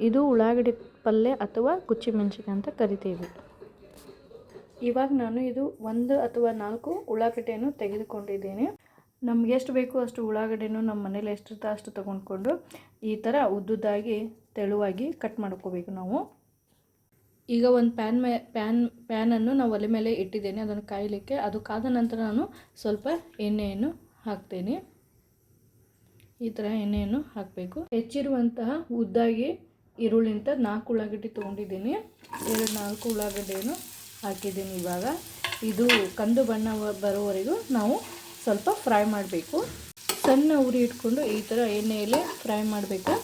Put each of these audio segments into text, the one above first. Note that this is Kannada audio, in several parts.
ಇದು ಉಳ್ಳಾಗಡ್ಡಿ ಪಲ್ಯ ಅಥವಾ ಕುಚ್ಚಿ ಮೆಣಸಿನ್ಕಾಯಿ ಅಂತ ಕರಿತೀವಿ. ಇವಾಗ ನಾನು ಇದು 1 ಅಥವಾ 4 ಉಳ್ಳಾಗಡ್ಡೆಯನ್ನು ತೆಗೆದುಕೊಂಡಿದ್ದೇನೆ. ನಮ್ಗೆ ಎಷ್ಟು ಬೇಕು ಅಷ್ಟು ಉಳ್ಳಾಗಡ್ಡೆಯನ್ನು ನಮ್ಮ ಮನೇಲಿ ಎಷ್ಟಿರುತ್ತೆ ಅಷ್ಟು ತೊಗೊಂಡ್ಕೊಂಡು ಈ ಥರ ಉದ್ದುದ್ದಾಗಿ ತೆಳುವಾಗಿ ಕಟ್ ಮಾಡ್ಕೋಬೇಕು ನಾವು. ಈಗ ಒಂದು ಪ್ಯಾನನ್ನು ನಾವು ಒಲೆ ಮೇಲೆ ಇಟ್ಟಿದ್ದೇನೆ ಅದನ್ನು ಕಾಯಲಿಕ್ಕೆ. ಅದು ಕಾದ ನಂತರ ನಾನು ಸ್ವಲ್ಪ ಎಣ್ಣೆಯನ್ನು ಹಾಕ್ತೇನೆ. ಈ ಥರ ಎಣ್ಣೆಯನ್ನು ಹಾಕಬೇಕು. ಹೆಚ್ಚಿರುವಂತಹ ಉದ್ದಾಗಿ ಈರುಳ್ಳಿಂತ 4 ಉಳ್ಳಾಗಡ್ಡೆ ತೊಗೊಂಡಿದ್ದೀನಿ. 4 ಉಳ್ಳಾಗಡ್ಡೆಯನ್ನು ಹಾಕಿದ್ದೀನಿ. ಇವಾಗ ಇದು ಕಂದು ಬಣ್ಣ ಬರೋವರೆಗೂ ನಾವು ಸ್ವಲ್ಪ ಫ್ರೈ ಮಾಡಬೇಕು. ಸಣ್ಣ ಉರಿ ಇಟ್ಕೊಂಡು ಈ ಥರ ಎಣ್ಣೆಯಲ್ಲಿ ಫ್ರೈ ಮಾಡಬೇಕು.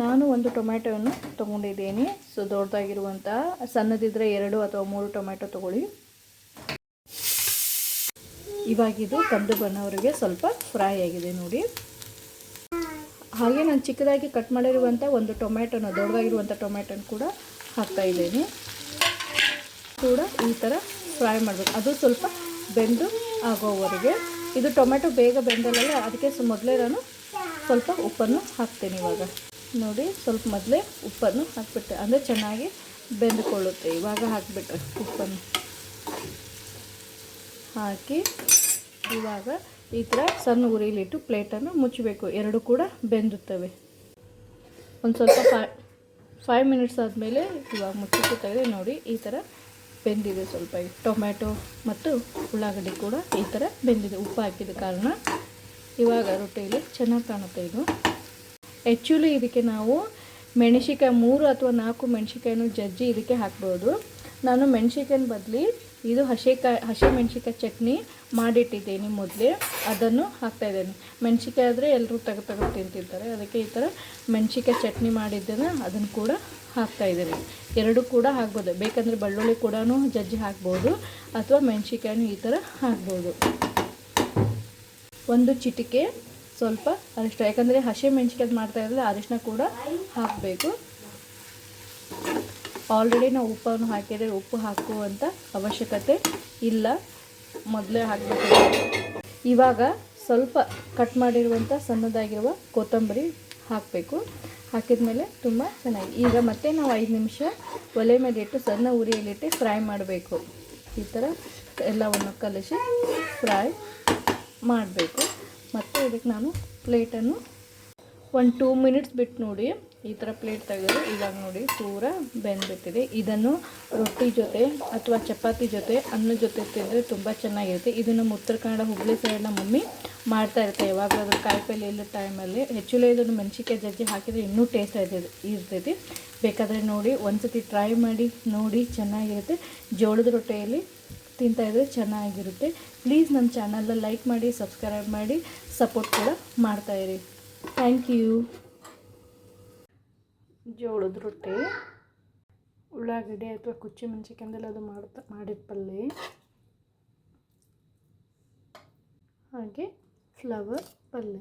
ನಾನು ಒಂದು ಟೊಮ್ಯಾಟೊವನ್ನು ತೊಗೊಂಡಿದ್ದೀನಿ. ಸೊ ದೊಡ್ಡದಾಗಿರುವಂತಹ, ಸಣ್ಣದಿದ್ದರೆ 2 ಅಥವಾ 3 ಟೊಮ್ಯಾಟೊ ತೊಗೊಳ್ಳಿ. ಇವಾಗಿದು ಕಂದು ಬಣ್ಣವರೆಗೆ ಸ್ವಲ್ಪ ಫ್ರೈ ಆಗಿದೆ ನೋಡಿ. ಹಾಗೆ ನಾನು ಚಿಕ್ಕದಾಗಿ ಕಟ್ ಮಾಡಿರುವಂಥ ಒಂದು ಟೊಮ್ಯಾಟೊನ, ದೊಡ್ಡದಾಗಿರುವಂಥ ಟೊಮ್ಯಾಟೊನ ಕೂಡ ಹಾಕ್ತಾ ಇದ್ದೀನಿ. ಕೂಡ ಈ ಥರ ಫ್ರೈ ಮಾಡಬೇಕು. ಅದು ಸ್ವಲ್ಪ ಬೆಂದು ಆಗೋವರೆಗೆ. ಇದು ಟೊಮೆಟೊ ಬೇಗ ಬೆಂದಲ್ಲ, ಅದಕ್ಕೆ ಮೊದಲೇ ನಾನು ಸ್ವಲ್ಪ ಉಪ್ಪನ್ನು ಹಾಕ್ತೇನೆ. ಇವಾಗ ನೋಡಿ, ಸ್ವಲ್ಪ ಮೊದಲೇ ಉಪ್ಪನ್ನು ಹಾಕಿಬಿಟ್ಟೆ, ಅಂದರೆ ಚೆನ್ನಾಗಿ ಬೆಂದುಕೊಳ್ಳುತ್ತೆ. ಇವಾಗ ಹಾಕಿಬಿಟ್ರೆ ಉಪ್ಪನ್ನು ಹಾಕಿ ಇವಾಗ ಈ ಥರ ಸಣ್ಣ ಉರಿಲಿಟ್ಟು ಪ್ಲೇಟನ್ನು ಮುಚ್ಚಬೇಕು. 2 ಕೂಡ ಬೆಂದುತ್ತವೆ. ಒಂದು ಸ್ವಲ್ಪ 5 ಮಿನಿಟ್ಸ್ ಆದಮೇಲೆ ಇವಾಗ ಮುಚ್ಚಿಟ್ಟು ತೆಗೆದು ನೋಡಿ, ಈ ಥರ ಬೆಂದಿದೆ. ಸ್ವಲ್ಪ ಟೊಮ್ಯಾಟೊ ಮತ್ತು ಉಳ್ಳಾಗಡ್ಡಿ ಕೂಡ ಈ ಥರ ಬೆಂದಿದೆ, ಉಪ್ಪು ಹಾಕಿದ ಕಾರಣ. ಇವಾಗ ರೊಟ್ಟಿಯಲ್ಲಿ ಚೆನ್ನಾಗಿ ಕಾಣುತ್ತೆ ಇದು. ಆ್ಯಕ್ಚುಲಿ ಇದಕ್ಕೆ ನಾವು ಮೆಣಸಿಕಾಯಿ 3 ಅಥವಾ 4 ಮೆಣಸಿಕಾಯನ್ನು ಜಜ್ಜಿ ಇದಕ್ಕೆ ಹಾಕ್ಬೋದು. ನಾನು ಮೆಣಸಿಕಾಯಿನ ಬದಲಿ ಇದು ಹಸಿ ಮೆಣಸಿಕಾಯಿ ಚಟ್ನಿ ಮಾಡಿಟ್ಟಿದ್ದೀನಿ ಮೊದಲೇ, ಅದನ್ನು ಹಾಕ್ತಾಯಿದ್ದೇನೆ. ಮೆಣಸಿಕಾಯಿ ಆದರೆ ಎಲ್ಲರೂ ತೆಗೆದು ತಿಂತಿರ್ತಾರೆ, ಅದಕ್ಕೆ ಈ ಥರ ಮೆಣಸಿಕಾಯಿ ಚಟ್ನಿ ಮಾಡಿದ್ದೇನೆ, ಅದನ್ನು ಕೂಡ ಹಾಕ್ತಾಯಿದ್ದೀನಿ. 2 ಕೂಡ ಹಾಕ್ಬೋದು. ಬೇಕಂದರೆ ಬೆಳ್ಳುಳ್ಳಿ ಕೂಡ ಜಜ್ಜಿ ಹಾಕ್ಬೋದು, ಅಥವಾ ಮೆಣಸಿಕಾಯನ್ನು ಈ ಥರ ಹಾಕ್ಬೋದು. ಒಂದು ಚಿಟಿಕೆ ಸ್ವಲ್ಪ ಅರಿಶಿನ, ಯಾಕಂದರೆ ಹಸಿ ಮೆಣಸಿಕಾಯಿ ಮಾಡ್ತಾಯಿದ್ರೆ ಅರಿಶಿನ ಕೂಡ ಹಾಕಬೇಕು. ಆಲ್ರೆಡಿ ನಾವು ಉಪ್ಪನ್ನು ಹಾಕಿದರೆ ಉಪ್ಪು ಹಾಕುವಂಥ ಅವಶ್ಯಕತೆ ಇಲ್ಲ, ಮೊದಲೇ ಹಾಕಬೇಕು. ಇವಾಗ ಸ್ವಲ್ಪ ಕಟ್ ಮಾಡಿರುವಂಥ ಸಣ್ಣದಾಗಿರುವ ಕೊತ್ತಂಬರಿ ಹಾಕಬೇಕು. ಹಾಕಿದ ಮೇಲೆ ತುಂಬ ಚೆನ್ನಾಗಿ ಈಗ ಮತ್ತೆ ನಾವು 5 ನಿಮಿಷ ಒಲೆ ಮೇಲೆ ಇಟ್ಟು ಸಣ್ಣ ಉರಿಯಲ್ಲಿಟ್ಟು ಫ್ರೈ ಮಾಡಬೇಕು. ಈ ಥರ ಎಲ್ಲವನ್ನು ಕಲಿಸಿ ಫ್ರೈ ಮಾಡಬೇಕು. ಮತ್ತು ಇದಕ್ಕೆ ನಾನು ಪ್ಲೇಟನ್ನು 2 ಮಿನಿಟ್ಸ್ ಬಿಟ್ಟು ನೋಡಿ, ಈ ಥರ ಪ್ಲೇಟ್ ತೆಗೆದು ಇವಾಗ ನೋಡಿ ಪೂರ ಬೆಂದ್ಬಿಟ್ಟಿದೆ. ಇದನ್ನು ರೊಟ್ಟಿ ಜೊತೆ ಅಥವಾ ಚಪಾತಿ ಜೊತೆ, ಅನ್ನದ ಜೊತೆ ತಿಂದರೆ ತುಂಬ ಚೆನ್ನಾಗಿರುತ್ತೆ. ಇದು ನಮ್ಮ ಉತ್ತರ ಕನ್ನಡ ಹುಬ್ಬಳ್ಳಿ ಸೈಡ್ನ ಮಮ್ಮಿ ಮಾಡ್ತಾ ಇರ್ತಾರೆ ಯಾವಾಗಲಾದ್ರೂ ಕಾಯಿಪಲ್ಲೆ ಇಲ್ಲ ಟೈಮಲ್ಲಿ. ಹೆಚ್ಚುಲಿ ಇದನ್ನು ಮೆಣಸಿಕಾಯಿ ಜಜ್ಜಿ ಹಾಕಿದರೆ ಇನ್ನೂ ಟೇಸ್ಟ್ ಇರ್ತೈತಿ. ಬೇಕಾದರೆ ನೋಡಿ, ಒಂದ್ಸತಿ ಟ್ರೈ ಮಾಡಿ ನೋಡಿ, ಚೆನ್ನಾಗಿರುತ್ತೆ. ಜೋಳದ ರೊಟ್ಟಿಯಲ್ಲಿ ತಿಂತಾಯಿದ್ರೆ ಚೆನ್ನಾಗಿರುತ್ತೆ. ಪ್ಲೀಸ್ ನಮ್ಮ ಚಾನಲ್ನ ಲೈಕ್ ಮಾಡಿ, ಸಬ್ಸ್ಕ್ರೈಬ್ ಮಾಡಿ, ಸಪೋರ್ಟ್ ಕೂಡ ಮಾಡ್ತಾಯಿರಿ. Thank you. ಜೋಳದ ರೊಟ್ಟಿ, ಉಳ್ಳಾಗಡ್ಡೆ ಅಥವಾ ಕುಚ್ಚಿ ಮೆಣಸಿನ್ಕಾಯಿಂದೆಲ್ಲ ಅದು ಮಾಡಿದ ಪಲ್ಯ, ಹಾಗೆ ಫ್ಲವರ್ ಪಲ್ಯ.